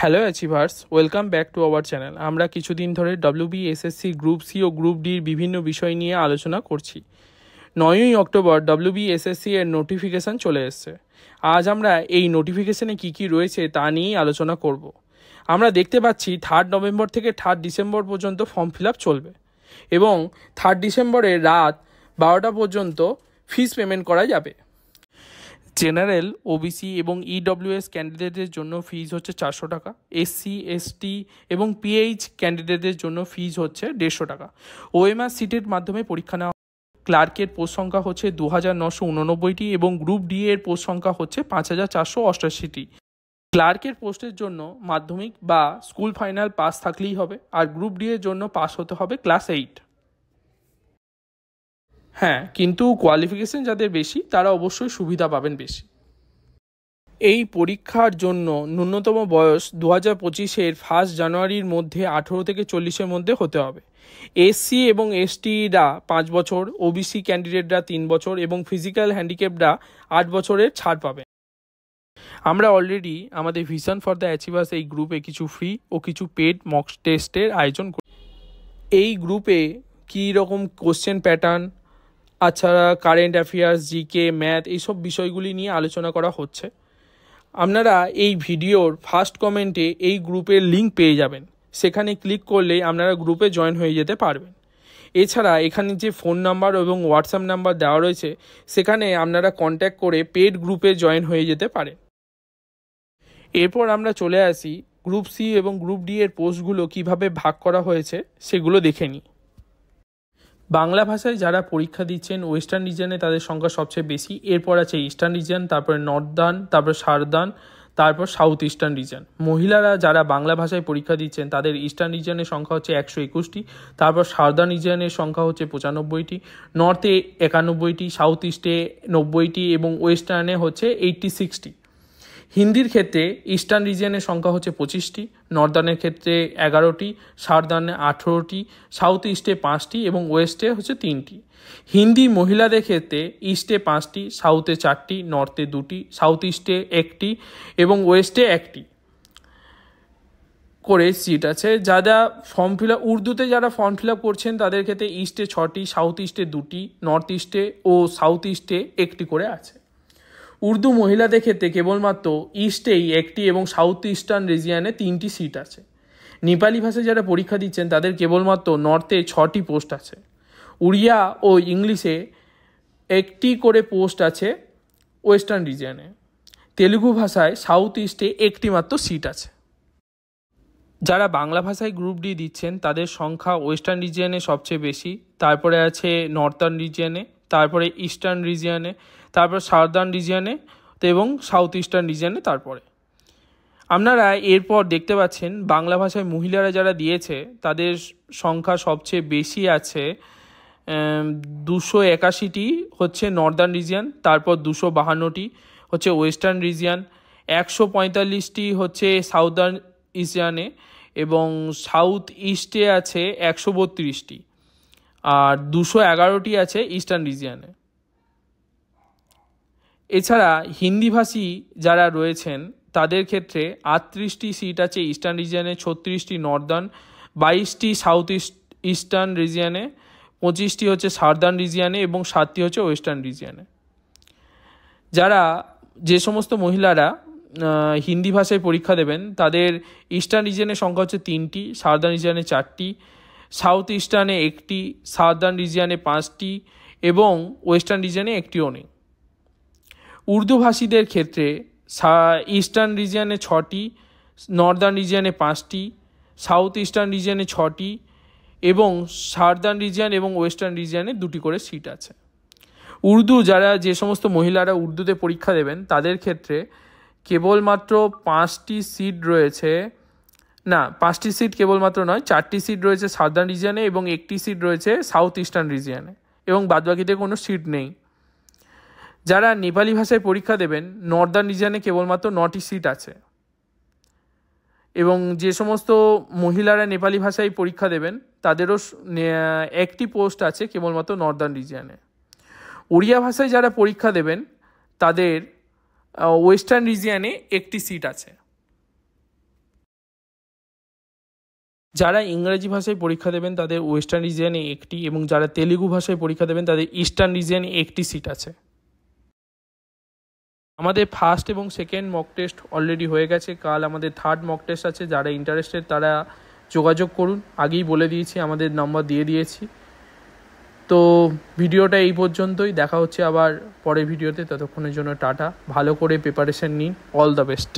Hello achievers, welcome back to our channel. আমরা কিছুদিন ধরে WBSSC গ্রুপ সি ও group ডির বিভিন্ন বিষয় নিয়ে আলোচনা করছি। 9ই অক্টোবর WBSSC এর নোটিফিকেশান চলে এসছে। আজ আমরা এই নোটিফিকেশানে কী কী রয়েছে তা নিয়েই আলোচনা করব। আমরা দেখতে পাচ্ছি 3 নভেম্বর থেকে 3 ডিসেম্বর পর্যন্ত ফর্ম ফিল আপ চলবে এবং 3 ডিসেম্বরের রাত 12টা পর্যন্ত ফিস পেমেন্ট করা যাবে। জেনারেল, ওবিসি এবং EWS ক্যান্ডিডেটদের জন্য ফিজ হচ্ছে 400 টাকা। SC, ST এবং PH ক্যান্ডিডেটদের জন্য ফিজ হচ্ছে 150 টাকা। OMR সিটের মাধ্যমে পরীক্ষা নেওয়া। ক্লার্কের পোস্ট সংখ্যা হচ্ছে 2989টি এবং গ্রুপ ডি এর পোস্ট সংখ্যা হচ্ছে 5488টি। ক্লার্কের পোস্টের জন্য মাধ্যমিক বা স্কুল ফাইনাল পাস থাকলেই হবে, আর গ্রুপ ডি এর জন্য পাস হতে হবে ক্লাস 8। হ্যাঁ, কিন্তু কোয়ালিফিকেশন যাদের বেশি তারা অবশ্যই সুবিধা পাবেন বেশি। এই পরীক্ষার জন্য ন্যূনতম বয়স 2025-এর 1 জানুয়ারির মধ্যে 18 থেকে 40-এর মধ্যে হতে হবে। SC এবং STরা 5 বছর, ওবিসি ক্যান্ডিডেটরা 3 বছর এবং ফিজিক্যাল হ্যান্ডিক্যাপরা 8 বছরের ছাড় পাবে। আমরা অলরেডি আমাদের ভিশন ফর দ্য অ্যাচিভার্স এই গ্রুপে কিছু ফ্রি ও কিছু পেড মক টেস্টের আয়োজন করি। এই গ্রুপে কী রকম কোশ্চেন প্যাটার্ন, আচ্ছাড়া কারেন্ট অ্যাফেয়ার্স, জিকে, ম্যাথ এইসব বিষয়গুলি নিয়ে আলোচনা করা হচ্ছে। আপনারা এই ভিডিওর ফার্স্ট কমেন্টে এই গ্রুপের লিঙ্ক পেয়ে যাবেন, সেখানে ক্লিক করলে আপনারা গ্রুপে জয়েন হয়ে যেতে পারবেন। এছাড়া এখানে যে ফোন নাম্বার এবং হোয়াটসঅ্যাপ নাম্বার দেওয়া রয়েছে সেখানে আপনারা কন্ট্যাক্ট করে পেড গ্রুপে জয়েন হয়ে যেতে পারেন। এরপর আমরা চলে আসি গ্রুপ সি এবং গ্রুপ ডি এর পোস্টগুলো কিভাবে ভাগ করা হয়েছে সেগুলো দেখে নিই। বাংলা ভাষায় যারা পরীক্ষা দিচ্ছেন ওয়েস্টার্ন রিজনে তাদের সংখ্যা সবচেয়ে বেশি, এরপর আছে ইস্টার্ন রিজন, তারপরে নর্দার্ন, তারপর সাউদার্ন, তারপর সাউথ ইস্টার্ন রিজন। মহিলারা যারা বাংলা ভাষায় পরীক্ষা দিচ্ছেন তাদের ইস্টার্ন রিজনের সংখ্যা হচ্ছে 121টি, তারপর সাউদার্ন রিজনের সংখ্যা হচ্ছে 95টি, নর্থে 91টি, সাউথ ইস্টে 90টি এবং ওয়েস্টার্নে হচ্ছে 86টি। হিন্দির ক্ষেত্রে ইস্টার্ন রিজিয়নের সংখ্যা হচ্ছে 25টি, নর্দার্নের ক্ষেত্রে 11টি, সাউদার্নে 18টি, সাউথ ইস্টে 5টি এবং ওয়েস্টে হচ্ছে 3টি। হিন্দি মহিলাদের ক্ষেত্রে ইস্টে 5টি, সাউথে 4টি, নর্থে 2টি, সাউথ ইস্টে 1টি এবং ওয়েস্টে 1টি করে সিট আছে। যারা ফর্ম ফিল আপ উর্দুতে যারা ফর্ম ফিল আপ করছেন তাদের ক্ষেত্রে ইস্টে 6টি, সাউথ ইস্টে 2টি, নর্থ ইস্টে ও সাউথ ইস্টে 1টি করে আছে। উর্দু মহিলাদের ক্ষেত্রে কেবলমাত্র ইস্টেই 1টি এবং সাউথ ইস্টার্ন রিজিয়নে 3টি সিট আছে। নেপালি ভাষায় যারা পরীক্ষা দিচ্ছেন তাদের কেবলমাত্র নর্থে 6টি পোস্ট আছে। উড়িয়া ও ইংলিশে 1টি করে পোস্ট আছে ওয়েস্টার্ন রিজিয়নে। তেলুগু ভাষায় সাউথ ইস্টে 1টি মাত্র সিট আছে। যারা বাংলা ভাষায় গ্রুপ ডি দিচ্ছেন তাদের সংখ্যা ওয়েস্টার্ন রিজিয়নে সবচেয়ে বেশি, তারপরে আছে নর্দার্ন রিজিয়নে, তারপরে ইস্টার্ন রিজিয়নে, তারপর সাউদার্ন রিজিয়নে এবং সাউথ ইস্টার্ন রিজিয়নে। তারপরে আপনারা এরপর দেখতে পাচ্ছেন বাংলা ভাষায় মহিলারা যারা দিয়েছে তাদের সংখ্যা সবচেয়ে বেশি আছে 281টি হচ্ছে নর্দার্ন রিজিয়ন, তারপর 252টি হচ্ছে ওয়েস্টার্ন রিজিয়ন, 145টি হচ্ছে সাউদার্ন রিজিয়নে এবং সাউথ ইস্টে আছে 132টি আর 211টি আছে ইস্টার্ন রিজিয়নে। এছাড়া হিন্দিভাষী যারা রয়েছেন তাদের ক্ষেত্রে 38টি সিট আছে ইস্টার্ন রিজিয়নে, 36টি নর্দার্ন, 22টি সাউথ ইস্টার্ন রিজিয়নে, 25টি হচ্ছে সাউদার্ন রিজিয়নে এবং 7টি হচ্ছে ওয়েস্টার্ন রিজিয়নে। যে সমস্ত মহিলারা হিন্দি ভাষায় পরীক্ষা দেবেন তাদের ইস্টার্ন রিজিয়নের সংখ্যা হচ্ছে 3টি, সাউদার্ন রিজিয়নে 4টি, সাউথ ইস্টার্নে 1টি, সাউদার্ন রিজিয়নে 5টি এবং ওয়েস্টার্ন রিজিয়নে 1টিও নেই। উর্দুভাষীদের ক্ষেত্রে ইস্টার্ন রিজিয়নে 6টি, নর্দার্ন রিজিয়নে 5টি, সাউথ ইস্টার্ন রিজিয়নে 6টি এবং সাউদার্ন রিজিয়ন এবং ওয়েস্টার্ন রিজিয়নে 2টি করে সিট আছে। যে সমস্ত মহিলারা উর্দুতে পরীক্ষা দেবেন তাদের ক্ষেত্রে কেবলমাত্র 5টি সিট রয়েছে, 5টি সিট কেবলমাত্র নয়, 4টি সিট রয়েছে সাউদার্ন রিজিয়নে এবং 1টি সিট রয়েছে সাউথ ইস্টার্ন রিজিয়নে এবং বাদবাকিতে কোনো সিট নেই। যারা নেপালি ভাষায় পরীক্ষা দেবেন নর্দার্ন রিজিয়নে কেবলমাত্র 9টি সিট আছে এবং যে সমস্ত মহিলারা নেপালি ভাষায় পরীক্ষা দেবেন তাদেরও 1টি পোস্ট আছে কেবলমাত্র নর্দার্ন রিজিয়নে। উড়িয়া ভাষায় যারা পরীক্ষা দেবেন তাদের ওয়েস্টার্ন রিজিয়নে 1টি সিট আছে। যারা ইংরেজি ভাষায় পরীক্ষা দেবেন তাদের ওয়েস্টার্ন রিজিয়নে একটি, এবং যারা তেলুগু ভাষায় পরীক্ষা দেবেন তাদের ইস্টার্ন রিজিয়নে একটি সিট আছে। আমাদের ফার্স্ট এবং সেকেন্ড মক টেস্ট অলরেডি হয়ে গেছে। কাল আমাদের থার্ড মক টেস্ট আছে। যারা ইন্টারেস্টেড তারা যোগাযোগ করুন। আগেই বলে দিয়েছি, আমাদের নম্বর দিয়ে দিয়েছি। তো ভিডিওটা এই পর্যন্তই, দেখা হচ্ছে আবার পরের ভিডিওতে। ততক্ষণের জন্য টাটা। ভালো করে প্রিপারেশন নিন। All the best.